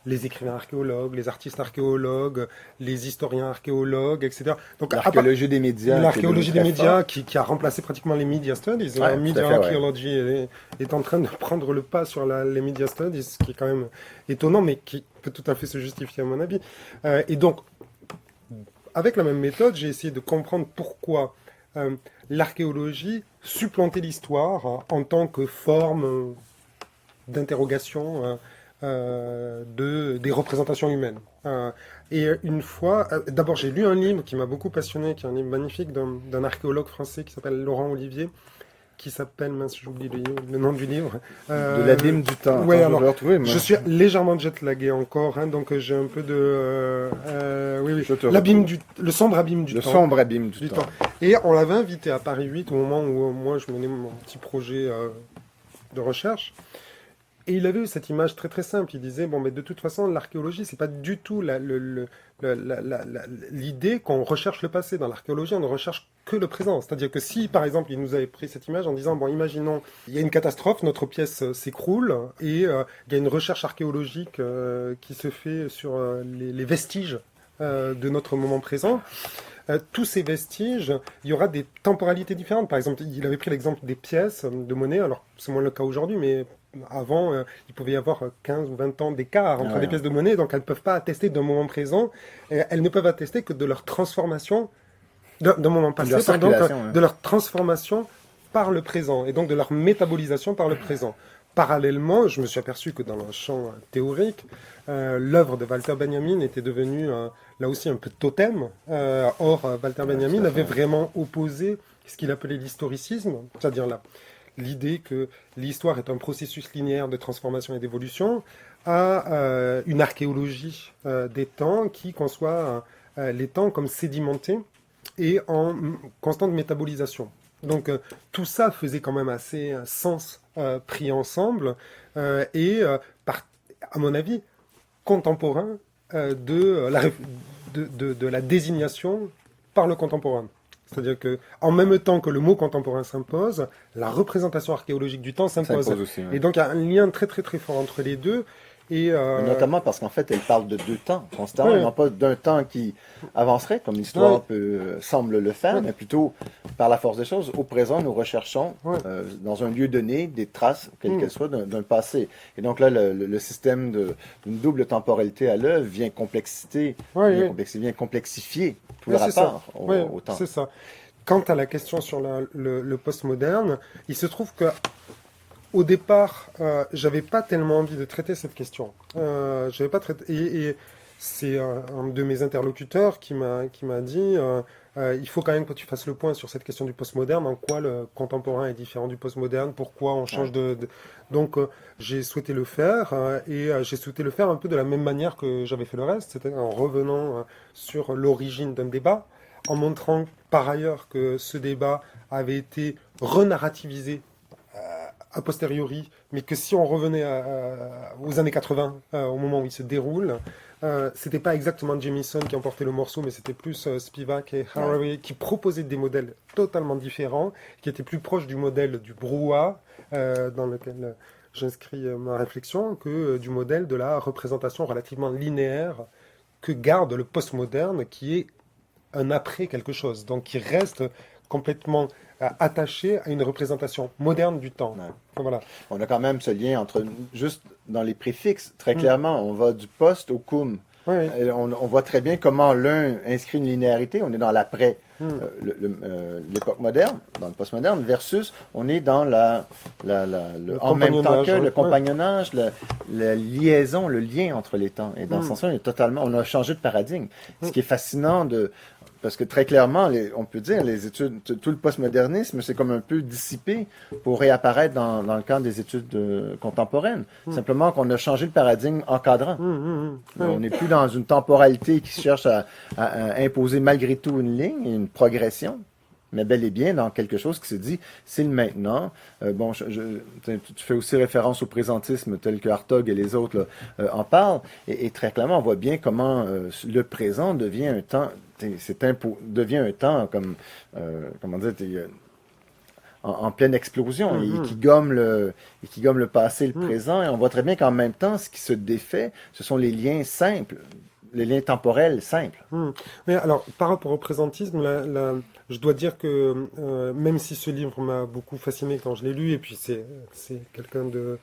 Les écrivains archéologues, les artistes archéologues, les historiens archéologues, etc. Donc, l'archéologie des médias. L'archéologie des médias qui a remplacé pratiquement les media studies. La media archaeology est en train de prendre le pas sur les media studies, ce qui est quand même étonnant, mais qui peut tout à fait se justifier à mon avis. Et donc, avec la même méthode, j'ai essayé de comprendre pourquoi l'archéologie supplantait l'histoire en tant que forme d'interrogation des représentations humaines. Et une fois, d'abord j'ai lu un livre qui m'a beaucoup passionné, qui est un livre magnifique d'un archéologue français qui s'appelle Laurent Olivier, qui s'appelle, mince, j'oublie le nom du livre. De l'abîme du temps. Ouais, alors, je suis légèrement jet-lagué encore, donc j'ai un peu de... le sombre abîme du temps. Le sombre abîme du temps. Et on l'avait invité à Paris 8 au moment où moi je menais mon petit projet de recherche. Et il avait eu cette image très très simple. Il disait, mais de toute façon, l'archéologie, c'est pas du tout l'idée qu'on recherche le passé. Dans l'archéologie, on ne recherche que le présent. C'est-à-dire que si, par exemple, il nous avait pris cette image en disant, imaginons, il y a une catastrophe, notre pièce s'écroule, et il y a une recherche archéologique qui se fait sur les vestiges de notre moment présent. Tous ces vestiges, il y aura des temporalités différentes. Par exemple, il avait pris l'exemple des pièces de monnaie. Alors, c'est moins le cas aujourd'hui, mais avant, il pouvait y avoir 15 ou 20 ans d'écart entre les pièces de monnaie, donc elles ne peuvent pas attester d'un moment présent. Elles ne peuvent attester que de leur transformation, d'un moment passé, de leur transformation par le présent, et donc de leur métabolisation par le présent. Parallèlement, je me suis aperçu que dans le champ théorique, l'œuvre de Walter Benjamin était devenue là aussi un peu totem. Or, Walter Benjamin avait vraiment opposé ce qu'il appelait l'historicisme, c'est-à-dire l'idée que l'histoire est un processus linéaire de transformation et d'évolution, à une archéologie des temps qui conçoit les temps comme sédimentés et en constante métabolisation. Donc tout ça faisait quand même assez sens pris ensemble et à mon avis contemporain de la désignation par le contemporain. C'est-à-dire que en même temps que le mot contemporain s'impose, la représentation archéologique du temps s'impose. Aussi, ouais. Et donc il y a un lien très très très fort entre les deux. Et Notamment parce qu'en fait, elle parle de deux temps constamment, et ouais, non pas d'un temps qui avancerait, comme l'histoire semble le faire, ouais, mais plutôt par la force des choses. Au présent, nous recherchons, ouais, dans un lieu donné, des traces, quelles mm, qu'elles soient, d'un passé. Et donc là, le système d'une double temporalité à l'œuvre ouais, ouais, vient complexifier tout le ouais, c'est ça. rapport Ouais, au temps. c'est ça. Quant à la question sur le postmoderne, il se trouve que au départ, j'avais pas tellement envie de traiter cette question. J'avais pas traité, et c'est un de mes interlocuteurs qui m'a dit, il faut quand même que tu fasses le point sur cette question du postmoderne, en quoi le contemporain est différent du postmoderne, pourquoi on Ouais. change Donc j'ai souhaité le faire, j'ai souhaité le faire un peu de la même manière que j'avais fait le reste, c'est-à-dire en revenant sur l'origine d'un débat, en montrant par ailleurs que ce débat avait été renarrativisé a posteriori, mais que si on revenait aux années 80, au moment où il se déroule, c'était pas exactement Jamieson qui emportait le morceau, mais c'était plus Spivak et Ouais. Haraway qui proposaient des modèles totalement différents, qui étaient plus proches du modèle du brouhaha, dans lequel j'inscris ma réflexion, que du modèle de la représentation relativement linéaire que garde le postmoderne, qui est un après quelque chose, donc qui reste complètement attaché à une représentation moderne du temps. Ouais. Voilà. On a quand même ce lien entre, juste dans les préfixes, très Mm. clairement, on va du post au cum. Oui, oui. On voit très bien comment l'un inscrit une linéarité, on est dans l'après, Mm. l'époque moderne, dans le postmoderne, versus on est dans Le en même temps que compagnonnage, le ouais. compagnonnage, la liaison, le lien entre les temps. Et dans ce Mm. sens-là, on a changé de paradigme. Ce Mm. qui est fascinant parce que très clairement, on peut dire, les études, tout le postmodernisme, c'est comme un peu dissipé pour réapparaître dans le cadre des études contemporaines. Mm. Simplement qu'on a changé le paradigme encadrant. Mm, mm, mm. On Oui. n'est plus dans une temporalité qui cherche à imposer malgré tout une ligne et une progression, mais bel et bien dans quelque chose qui se dit, c'est le maintenant. Bon, tu fais aussi référence au présentisme tel que Hartog et les autres là, en parlent, et très clairement, on voit bien comment le présent devient un temps, devient un temps comme, comment dire, en pleine explosion Mm, et qui gomme le passé et le mm, présent. Et on voit très bien qu'en même temps, ce qui se défait, ce sont les liens simples, les liens temporels simples. mm. Mais alors, par rapport au présentisme, je dois dire que même si ce livre m'a beaucoup fasciné quand je l'ai lu, et puis c'est quelqu'un de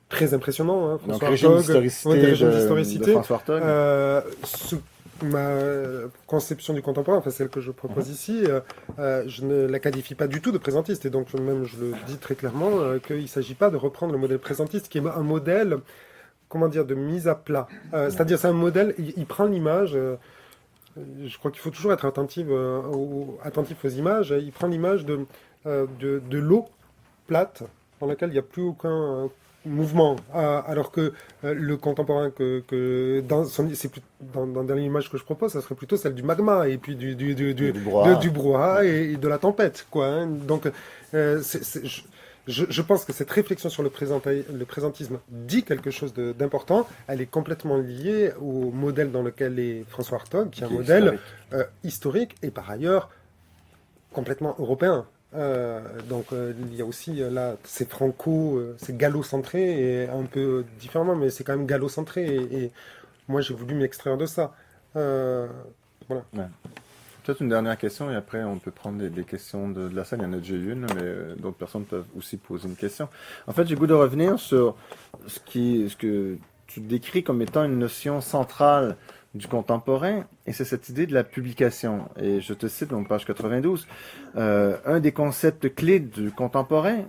très impressionnant, hein, Donc, François régime Hartog, ouais, des d'historicité régimes de d'historicité. François Hartog. Euh, ce- Ma conception du contemporain, enfin celle que je propose Mhm. ici, je ne la qualifie pas du tout de présentiste, et donc même je le dis très clairement qu'il ne s'agit pas de reprendre le modèle présentiste, qui est un modèle, comment dire, de mise à plat. C'est-à-dire c'est un modèle, il prend l'image, je crois qu'il faut toujours être attentif aux images, il prend l'image de l'eau plate dans laquelle il n'y a plus aucun mouvement, alors que le contemporain dans l'image que je propose, ça serait plutôt celle du magma et puis Du brouhaha. du brouhaha et de la tempête, quoi. Hein. Donc, je pense que cette réflexion sur le présentisme dit quelque chose d'important. Elle est complètement liée au modèle dans lequel est François Hartog, qui est un Qui est modèle historique. historique et par ailleurs complètement européen. Donc il y a aussi là, c'est c'est gallo-centré et un peu différemment, mais c'est quand même gallo-centré et moi j'ai voulu m'extraire de ça. Euh, voilà. Ouais. Peut-être une dernière question et après on peut prendre des questions de la salle. Il y en a déjà eu une, mais d'autres personnes peuvent aussi poser une question. En fait, j'ai le goût de revenir sur ce que tu décris comme étant une notion centrale du contemporain, et c'est cette idée de la publication. Et je te cite donc page 92, un des concepts clés du contemporain,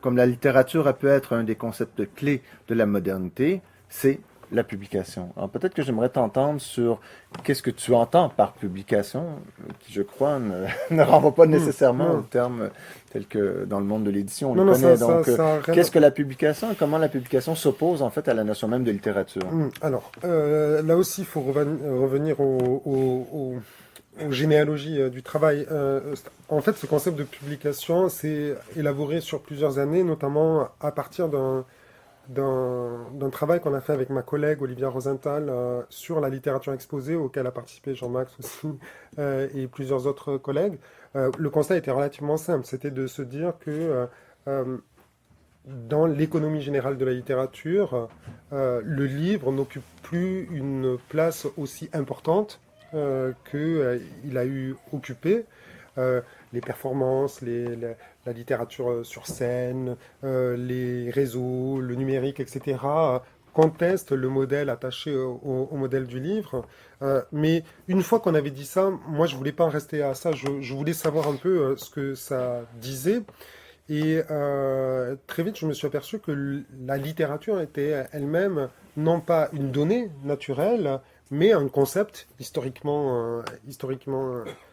comme la littérature a pu être un des concepts clés de la modernité, c'est la publication. Alors peut-être que j'aimerais t'entendre sur qu'est-ce que tu entends par publication, qui je crois ne renvoie pas nécessairement au Non, terme tel que dans le monde de l'édition on non, le non, connaît. Donc ça a rien qu'est-ce que la publication et comment la publication s'oppose en fait à la notion même de littérature? Alors, là aussi, il faut revenir aux généalogies du travail. En fait, ce concept de publication s'est élaboré sur plusieurs années, notamment à partir d'un travail qu'on a fait avec ma collègue Olivia Rosenthal sur la littérature exposée, auquel a participé Jean-Max aussi et plusieurs autres collègues. Le constat était relativement simple, c'était de se dire que dans l'économie générale de la littérature, le livre n'occupe plus une place aussi importante qu'il a eu occupé. Les performances, la littérature sur scène, les réseaux, le numérique, etc., contestent le modèle attaché au modèle du livre. Mais une fois qu'on avait dit ça, moi je voulais pas en rester à ça, je voulais savoir un peu ce que ça disait. Et très vite, je me suis aperçu que la littérature était elle-même non pas une donnée naturelle, mais un concept historiquement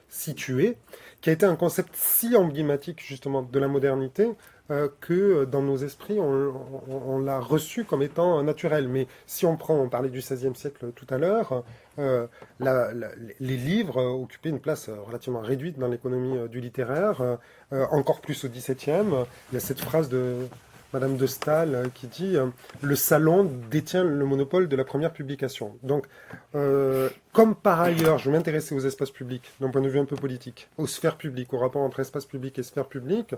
situé, qui a été un concept si emblématique justement de la modernité que dans nos esprits, on l'a reçu comme étant naturel. Mais si on parlait du XVIe siècle tout à l'heure, euh, les livres occupaient une place relativement réduite dans l'économie du littéraire, encore plus au XVIIe. Il y a cette phrase de Madame de Staël qui dit le salon détient le monopole de la première publication. Donc, comme par ailleurs, je m'intéressais aux espaces publics d'un point de vue un peu politique, aux sphères publiques, au rapport entre espace public et sphère publique,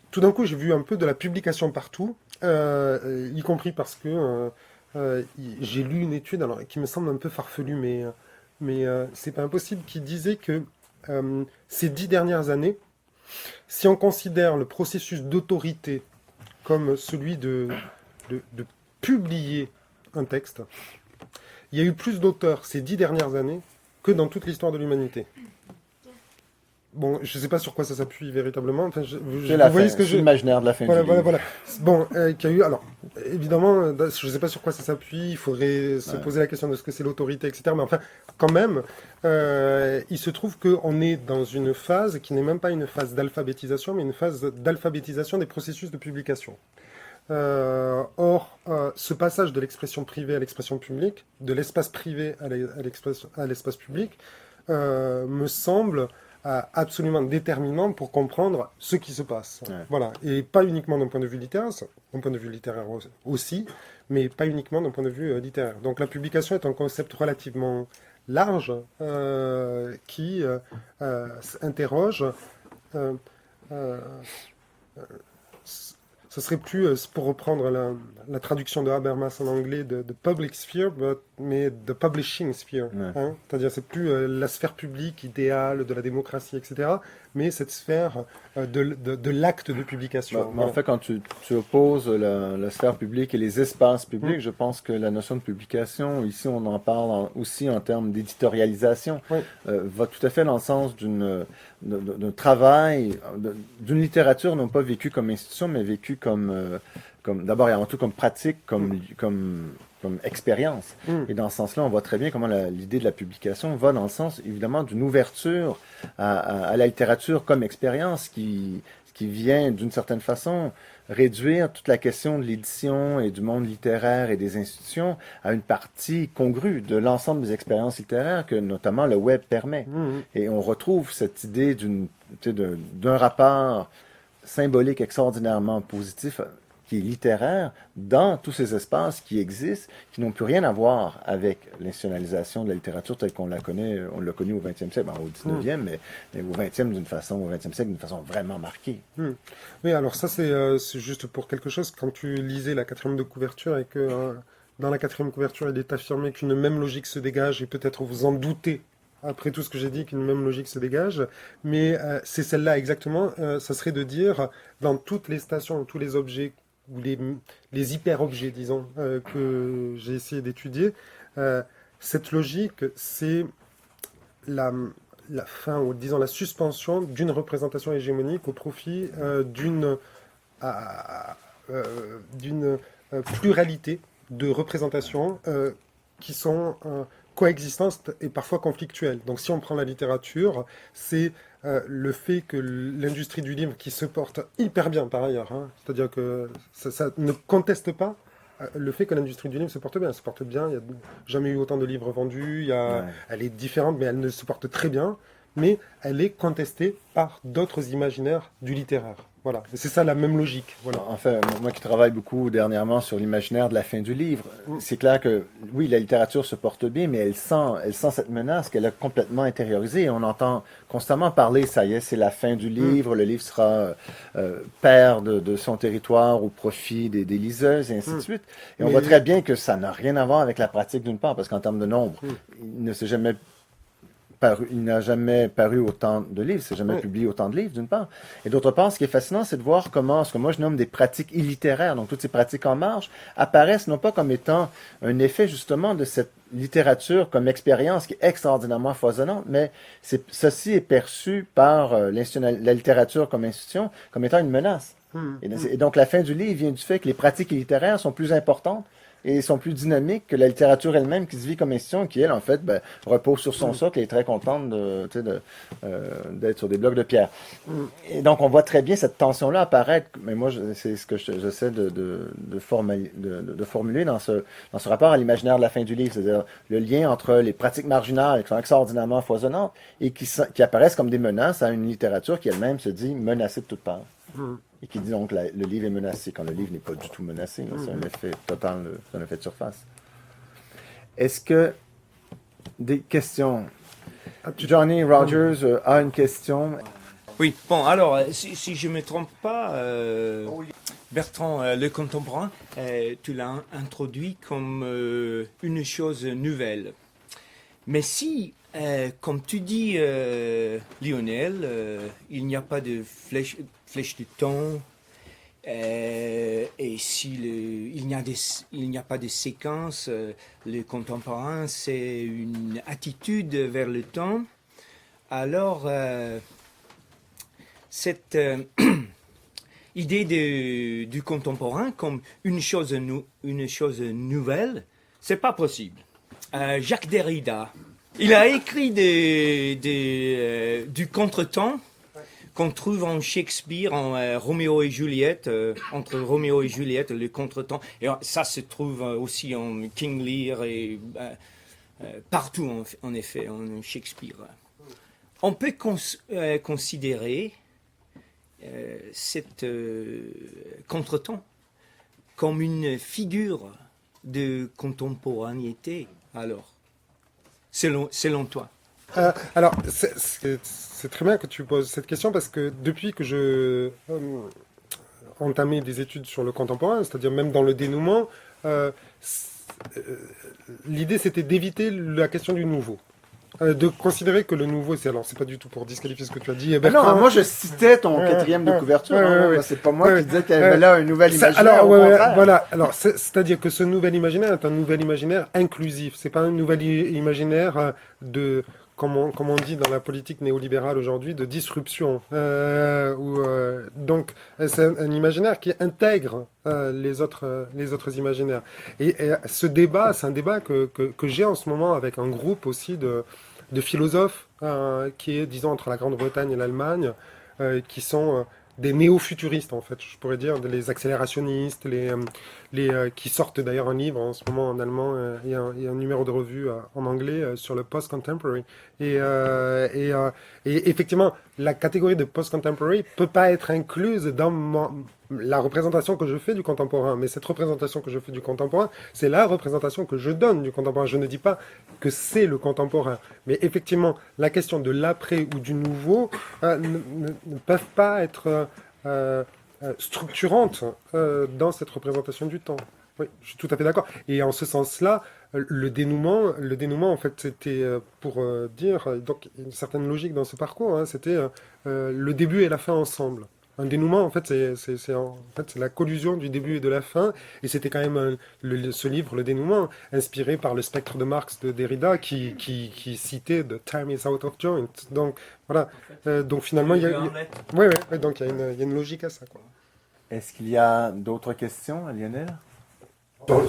tout d'un coup, j'ai vu un peu de la publication partout, y compris parce que j'ai lu une étude alors, qui me semble un peu farfelue, mais c'est pas impossible, qui disait que ces 10 dernières années, si on considère le processus d'autorité comme celui de publier un texte, il y a eu plus d'auteurs ces 10 dernières années que dans toute l'histoire de l'humanité. Bon, je ne sais pas sur quoi ça s'appuie véritablement. Enfin, C'est la vous voyez fin, ce que c'est je... l'imaginaire de la fin Voilà, du voilà, livre. voilà. Bon, qu'il y a eu... Alors, évidemment, je ne sais pas sur quoi ça s'appuie. Il faudrait se Ouais. poser la question de ce que c'est l'autorité, etc. Mais enfin, quand même, il se trouve qu'on est dans une phase qui n'est même pas une phase d'alphabétisation, mais une phase d'alphabétisation des processus de publication. Or, ce passage de l'expression privée à l'expression publique, de l'espace privé à l'espace public, me semble absolument déterminant pour comprendre ce qui se passe. Ouais. Voilà. Et pas uniquement d'un point de vue littéraire, d'un point de vue littéraire aussi, mais pas uniquement d'un point de vue littéraire. Donc la publication est un concept relativement large qui interroge euh, euh, ce serait plus, pour reprendre la traduction de Habermas en anglais, de public sphere, mais de publishing sphere. Ouais. Hein. C'est-à-dire, c'est plus la sphère publique idéale de la démocratie, etc., mais cette sphère de l'acte de publication. Mais en Voilà. fait, quand tu opposes la sphère publique et les espaces publics, je pense que la notion de publication, ici on en parle aussi en termes d'éditorialisation, Oui. va tout à fait dans le sens d'un travail, d'une littérature non pas vécue comme institution, mais vécue comme d'abord et avant tout comme pratique, comme expérience. Mm. Et dans ce sens-là, on voit très bien comment l'idée de la publication va dans le sens, évidemment, d'une ouverture à la littérature comme expérience qui vient, d'une certaine façon, réduire toute la question de l'édition et du monde littéraire et des institutions à une partie congrue de l'ensemble des expériences littéraires que notamment le web permet. Mm. Et on retrouve cette idée d'un rapport symbolique extraordinairement positif qui est littéraire dans tous ces espaces qui existent, qui n'ont plus rien à voir avec l'institutionnalisation de la littérature telle qu'on la connaît, on l'a connue au XXe siècle, au XIXe, mais au XXe au XXe siècle d'une façon vraiment marquée. Mm. Oui, alors ça, c'est juste pour quelque chose. Quand tu lisais la quatrième de couverture et que dans la quatrième couverture, il est affirmé qu'une même logique se dégage, et peut-être vous en doutez après tout ce que j'ai dit, qu'une même logique se dégage, mais c'est celle-là exactement, ça serait de dire, dans toutes les stations, tous les objets, ou les hyper-objets, disons, que j'ai essayé d'étudier, cette logique, c'est la, la fin, ou disons la suspension d'une représentation hégémonique au profit à- d'une pluralité de représentations qui sont coexistantes et parfois conflictuelles. Donc si on prend la littérature, c'est le fait que l'industrie du livre, qui se porte hyper bien par ailleurs, hein, c'est-à-dire que ça ne conteste pas le fait que l'industrie du livre se porte bien. Elle se porte bien, il n'y a jamais eu autant de livres vendus, Ouais. elle est différente, mais elle ne se porte très bien, mais elle est contestée par d'autres imaginaires du littéraire. Voilà, et c'est ça la même logique. Voilà. En fait, moi qui travaille beaucoup dernièrement sur l'imaginaire de la fin du livre, c'est clair que oui, la littérature se porte bien, mais elle sent cette menace qu'elle a complètement intériorisée. Et on entend constamment parler, ça y est, c'est la fin du livre, le livre sera père de son territoire au profit des liseuses, et ainsi de suite. Et on voit très bien que ça n'a rien à voir avec la pratique d'une part, parce qu'en termes de nombre, il n'a jamais paru autant de livres, il n'a jamais publié autant de livres, d'une part. Et d'autre part, ce qui est fascinant, c'est de voir comment ce que moi je nomme des pratiques illittéraires, donc toutes ces pratiques en marge, apparaissent non pas comme étant un effet justement de cette littérature comme expérience qui est extraordinairement foisonnante, mais ceci est perçu par la littérature comme institution comme étant une menace. Et donc la fin du livre vient du fait que les pratiques littéraires sont plus importantes et sont plus dynamiques que la littérature elle-même qui se vit comme institution, qui elle, en fait, repose sur son socle et est très contente d'être sur des blocs de pierre. Et donc, on voit très bien cette tension-là apparaître, mais moi, c'est ce que j'essaie de formuler dans ce rapport à l'imaginaire de la fin du livre, c'est-à-dire le lien entre les pratiques marginales qui sont extraordinairement foisonnantes et qui apparaissent comme des menaces à une littérature qui elle-même se dit menacée de toutes parts. Et qui dit donc le livre est menacé, quand le livre n'est pas du tout menacé. C'est un effet total, c'est un effet de surface. Est-ce que des questions? Johnny Rogers a une question. Oui, bon, alors, si je ne me trompe pas, Bertrand, le contemporain, tu l'as introduit comme une chose nouvelle. Mais si, comme tu dis, Lionel, il n'y a pas de flèche du temps, et si il n'y a pas de séquence, le contemporain, c'est une attitude vers le temps, alors cette idée du contemporain comme une chose nouvelle, c'est pas possible. Jacques Derrida, il a écrit du contretemps qu'on trouve en Shakespeare, en Roméo et Juliette, entre Roméo et Juliette, le contretemps. Et ça se trouve aussi en King Lear et partout, en effet, en Shakespeare. On peut considérer cette contretemps comme une figure de contemporanéité, alors, selon toi. Alors, c'est très bien que tu poses cette question parce que depuis que je entamé des études sur le contemporain, c'est-à-dire même dans le dénouement, l'idée c'était d'éviter la question du nouveau. De considérer que le nouveau, c'est pas du tout pour disqualifier ce que tu as dit. Non, moi je citais ton quatrième de couverture. C'est pas moi qui disais qu'il y avait là un nouvel imaginaire. Voilà. Alors, c'est-à-dire que ce nouvel imaginaire est un nouvel imaginaire inclusif. C'est pas un nouvel imaginaire de, comme on dit dans la politique néolibérale aujourd'hui, de disruption. Donc, c'est un imaginaire qui intègre les autres imaginaires. Et ce débat, c'est un débat que j'ai en ce moment avec un groupe aussi de philosophes qui est, disons, entre la Grande-Bretagne et l'Allemagne, qui sont des néo-futuristes, en fait, je pourrais dire, les accélérationnistes, qui sortent d'ailleurs un livre en ce moment en allemand et un numéro de revue en anglais sur le post-contemporary. Et effectivement, la catégorie de post-contemporary peut pas être incluse dans la représentation que je fais du contemporain. Mais cette représentation que je fais du contemporain, c'est la représentation que je donne du contemporain. Je ne dis pas que c'est le contemporain. Mais effectivement, la question de l'après ou du nouveau ne peuvent pas être structurantes dans cette représentation du temps. Oui, je suis tout à fait d'accord. Et en ce sens-là, le dénouement, en fait, c'était pour dire, donc, une certaine logique dans ce parcours, hein, c'était le début et la fin ensemble. Un dénouement, en fait, c'est la collusion du début et de la fin. Et c'était quand même ce livre, Le Dénouement, inspiré par le spectre de Marx de Derrida, qui citait The time is out of joint. Donc, voilà. Donc, finalement, il y a, donc, il y a une logique à ça, quoi. Est-ce qu'il y a d'autres questions, Lionel?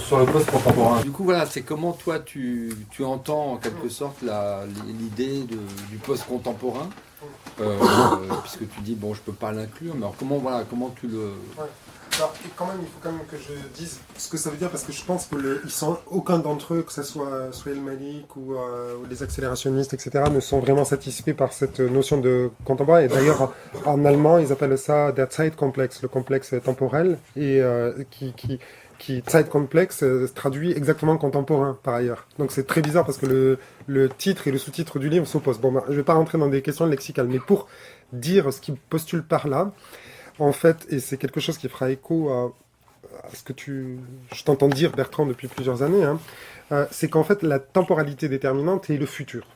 Sur le post-contemporain. Du coup, voilà, c'est comment toi tu entends en quelque sorte l'idée du post-contemporain, puisque tu dis bon, je peux pas l'inclure, mais alors comment tu le Alors, et quand même, il faut quand même que je dise ce que ça veut dire, parce que je pense que aucun d'entre eux, que ce soit Sohail Malik ou les accélérationnistes, etc., ne sont vraiment satisfaits par cette notion de contemporain. Et d'ailleurs, en allemand, ils appellent ça der Zeitkomplex, le complexe temporel, et qui Zeitkomplex traduit exactement contemporain, par ailleurs. Donc c'est très bizarre, parce que le titre et le sous-titre du livre s'opposent. Bon, je ne vais pas rentrer dans des questions lexicales, mais pour dire ce qu'il postule par là, en fait, et c'est quelque chose qui fera écho à ce que je t'entends dire, Bertrand, depuis plusieurs années, hein, c'est qu'en fait, la temporalité déterminante est le futur.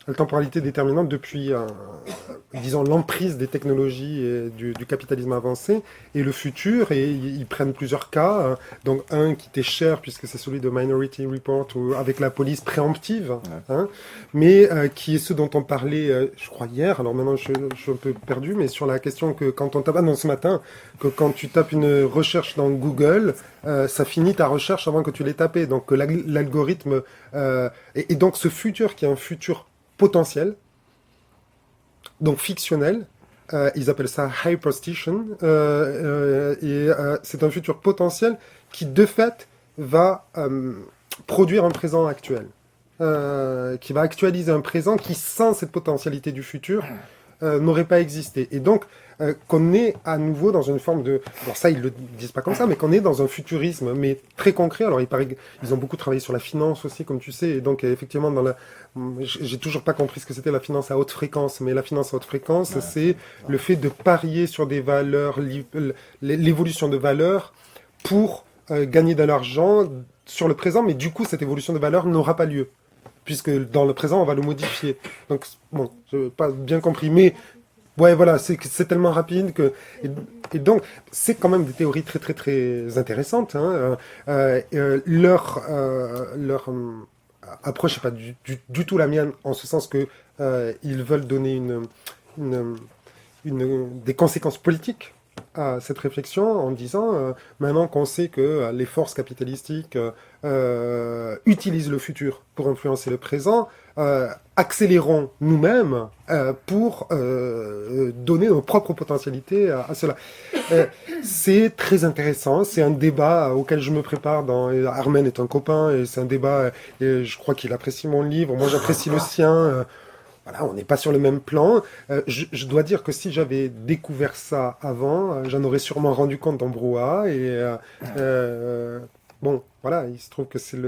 La temporalité déterminante depuis, disons, l'emprise des technologies et du capitalisme avancé, et le futur, et ils prennent plusieurs cas, donc un qui était cher, puisque c'est celui de Minority Report, avec la police préemptive, hein, mais qui est ce dont on parlait, je crois, hier, alors maintenant je suis un peu perdu, mais sur la question que quand on tape, non, ce matin, que quand tu tapes une recherche dans Google, ça finit ta recherche avant que tu l'aies tapée, donc l'algorithme, et donc ce futur qui est un futur potentiel, donc fictionnel, ils appellent ça hyperstition, c'est un futur potentiel qui de fait va produire un présent actuel, qui va actualiser un présent qui, sans cette potentialité du futur, n'aurait pas existé. Et donc, qu'on est à nouveau dans une forme de... Alors ça, ils le disent pas comme ça, mais qu'on est dans un futurisme, mais très concret. Alors, il paraît qu'ils ont beaucoup travaillé sur la finance aussi, comme tu sais, et donc, effectivement, j'ai toujours pas compris ce que c'était la finance à haute fréquence, mais la finance à haute fréquence, c'est le fait de parier sur des valeurs, l'évolution de valeurs pour gagner de l'argent sur le présent, mais du coup, cette évolution de valeur n'aura pas lieu, puisque dans le présent, on va le modifier. Donc, bon, je n'ai pas bien compris, mais ouais, voilà, c'est tellement rapide que... Et donc, c'est quand même des théories très, très, très intéressantes. Hein. Leur approche n'est pas du tout la mienne, en ce sens que ils veulent donner des conséquences politiques à cette réflexion en disant, maintenant qu'on sait que les forces capitalistiques utilisent le futur pour influencer le présent, accélérons nous-mêmes pour donner nos propres potentialités à cela. C'est très intéressant, c'est un débat auquel je me prépare. Armen est un copain, et c'est un débat, et je crois qu'il apprécie mon livre, moi j'apprécie le sien. Voilà, on n'est pas sur le même plan. Je dois dire que si j'avais découvert ça avant, j'en aurais sûrement rendu compte dans Brouhaha. Et bon, voilà, il se trouve que c'est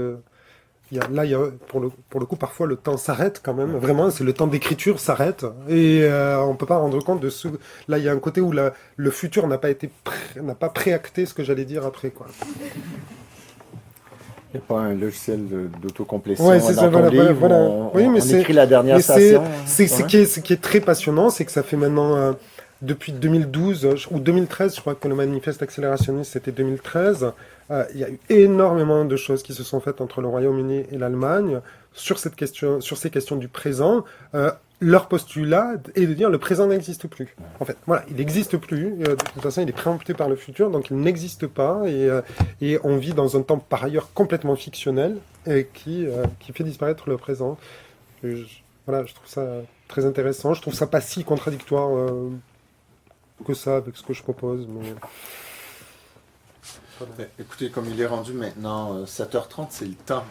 pour le coup, parfois le temps s'arrête quand même. Vraiment, c'est le temps d'écriture s'arrête. Et on peut pas rendre compte de ce... Là, il y a un côté où le futur n'a pas préacté ce que j'allais dire après, quoi. Il n'y a pas un logiciel d'autocomplétion ouais, c'est dans ça, ton livre voilà. on Oui, mais écrit la dernière station. Ce qui est très passionnant, c'est que ça fait maintenant, depuis 2012 ou 2013, je crois que le manifeste accélérationniste, c'était 2013, il y a eu énormément de choses qui se sont faites entre le Royaume-Uni et l'Allemagne sur ces questions du présent. Leur postulat est de dire le présent n'existe plus. En fait, voilà, il n'existe plus. De toute façon, il est préempté par le futur, donc il n'existe pas. Et on vit dans un temps par ailleurs complètement fictionnel et qui fait disparaître le présent. Voilà, je trouve ça très intéressant. Je trouve ça pas si contradictoire que ça avec ce que je propose. Mais... Voilà. Écoutez, comme il est rendu maintenant 7h30, c'est le temps.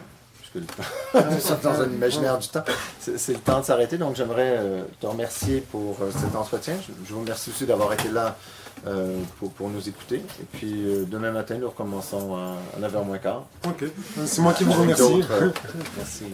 Nous sommes dans un imaginaire du temps. C'est le temps de s'arrêter, donc j'aimerais te remercier pour cet entretien. Je vous remercie aussi d'avoir été là pour nous écouter. Et puis demain matin, nous recommençons à 9h moins quart. Ok, c'est moi qui vous remercie. Merci.